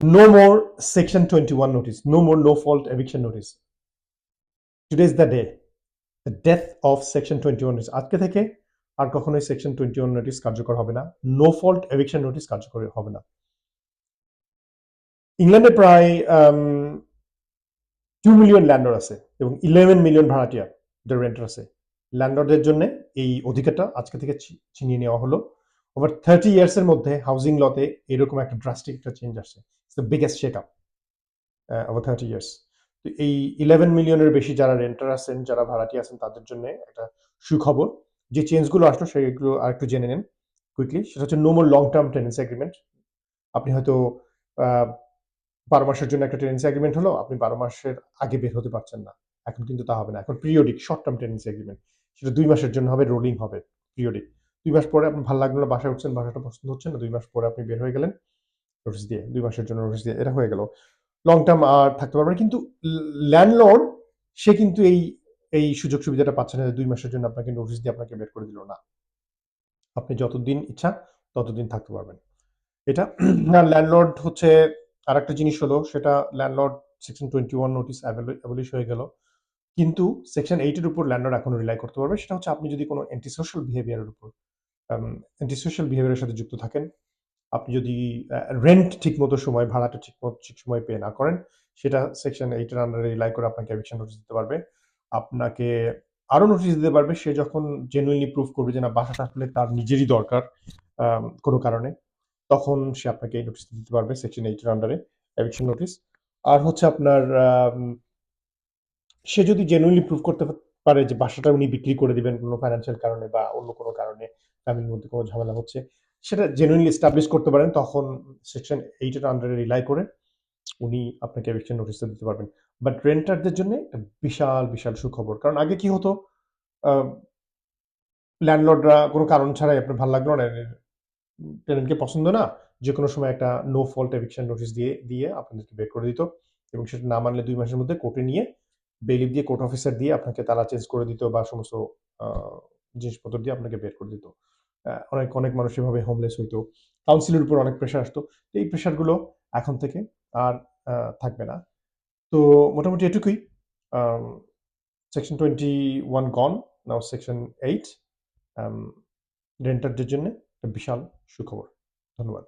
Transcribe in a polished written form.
No more Section 21 notice. No more no-fault eviction notice. Today is the day. The death of Section 21 notice. আজকে থেকে আর কখনোই Section 21 notice কার্যকর হবে না। No fault eviction notice কার্যকর হবে না। ইংল্যান্ডে প্রায় 2 মিলিয়ন ল্যান্ডলর্ড আছে এবং 11 মিলিয়ন ভাড়াটিয়া রেন্টার আছে। ল্যান্ডলর্ডদের জন্য এই অধিকারটা আজকে থেকে ছিনিয়ে নেওয়া হলো। ওভার 30 ইয়ার্সের মধ্যে হাউজিং লতে এরকম একটা ড্রাস্টিক একটা চেঞ্জ আসছে। It's the biggest shake up over 30 years. তো এই 11 মিলিয়নের বেশি যারা রেন্টার আছেন, যারা ভাড়াটিয়া আছেন, তাদের জন্য একটা সুখবর। যে চেঞ্জগুলো আসলো সেগুলো আরেকটু জেনে নেন কুইকলি। সেটা হচ্ছে no more long term tenancy agreement. আপনি হয়তো 12 মাসের জন্য একটা টেনেন্সি এগ্রিমেন্ট হলো, আপনি 12 মাসের আগে বের হতে পারছেন না। এখন কিন্তু তা হবে না। এখন periodic short term tenancy agreement. সেটা 2 মাসের জন্য হবে, রোলিং হবে, পিরিয়ডিক। 2 মাস পরে আপনার ভালো লাগলো না, বাসায় উঠছেন, বাসাটা পছন্দ হচ্ছে না, 2 মাস পরে আপনি বের হয়ে গেলেন নোটিস দিয়ে, 2 মাসের জন্য নোটিস দিয়ে, এটা হয়ে গেল। লং টার্ম আর থাকতে পারবে না। কিন্তু ল্যান্ডলর্ড সে কিন্তু এই সুযোগ সুবিধাটা পাচ্ছে না যে 2 মাসের জন্য আপনাকে নোটিস দিয়ে আপনাকে বের করে দিল না। আপনি যতদিন ইচ্ছা ততদিন থাকতে পারবেন। এটা আর ল্যান্ডলর্ড হচ্ছে আরেকটা জিনিস হলো, সেটা ল্যান্ডলর্ড সেকশন 21 নোটিস অ্যাবলিশ হয়ে গেল। কিন্তু সেকশন 8 এর উপর ল্যান্ডলর্ড এখনো রিলাই করতে পারবে। সেটা হচ্ছে আপনি যদি কোনো অ্যান্টি সোশ্যাল বিহেভিয়ারের উপর অ্যান্টি সোশ্যাল বিহেভিয়ারের সাথে যুক্ত থাকেন, আপনি যদি রেন্ট ঠিকমতো সময়, ভাড়াটা ঠিক সময় পে না করেন, সেটা সেকশন 8 এর আন্ডারে রিলাই করে আপনাকে এভিকশন নোটিস দিতে পারবে। আপনাকে আরো নোটিস দিতে পারবে সে যখন জেনুইনলি প্রুফ করবে যে না, বাসাটা আসলে তার নিজেরই দরকার কোনো কারণে, তখন সে আপনাকে এই নোটিসটা দিতে পারবে সেকশন 8 এর আন্ডারে, এভিকশন নোটিস। আর হচ্ছে আপনার সে যদি জেনুইনলি প্রুভ করতে পারে যে বাসাটা উনি বিক্রি করে দিবেন কোনো ফাইন্যান্সিয়াল কারণে বা অন্য কোনো কারণে, ফ্যামিলির মধ্যে কোনো ঝামেলা হচ্ছে, সেটা জেনুইনলি এস্টাবলিশ করতে পারেন, তখন সেকশন 8 এর আন্ডারে রিলাই করে উনি আপনাকে এভিকশন নোটিসটা দিতে পারবেন। বাট রেন্টারদের জন্য একটা বিশাল বিশাল সুখবর। কারণ আগে কি হতো, ল্যান্ডলর্ডরা কোনো কারণ ছাড়াই, আপনার ভালো লাগলো না, টেনেন্টকে পছন্দ না, যে কোনো সময় একটা নো ফল্ট এভিকশন নোটিস দিয়ে আপনাদেরকে বের করে দিত, এবং সেটা না মানলে 2 মাসের মধ্যে কোর্টে নিয়ে বেলিফ দিয়ে, কোর্ট অফিসার দিয়ে আপনাকে তালা চেঞ্জ করে দিত বা সমস্ত জিনিসপত্র দিয়ে আপনাকে বের করে দিত। অনেক অনেক মানুষ এভাবে হোমলেস হইতো। কাউন্সিলের উপর অনেক প্রেশার আসতো। এই প্রেশারগুলো এখন থেকে আর থাকবে না। তো মোটামুটি এটুকুই। সেকশন 21 গন, নাও সেকশন 8 রেন্টারদের জন্য একটা বিশাল সুখবর। ধন্যবাদ।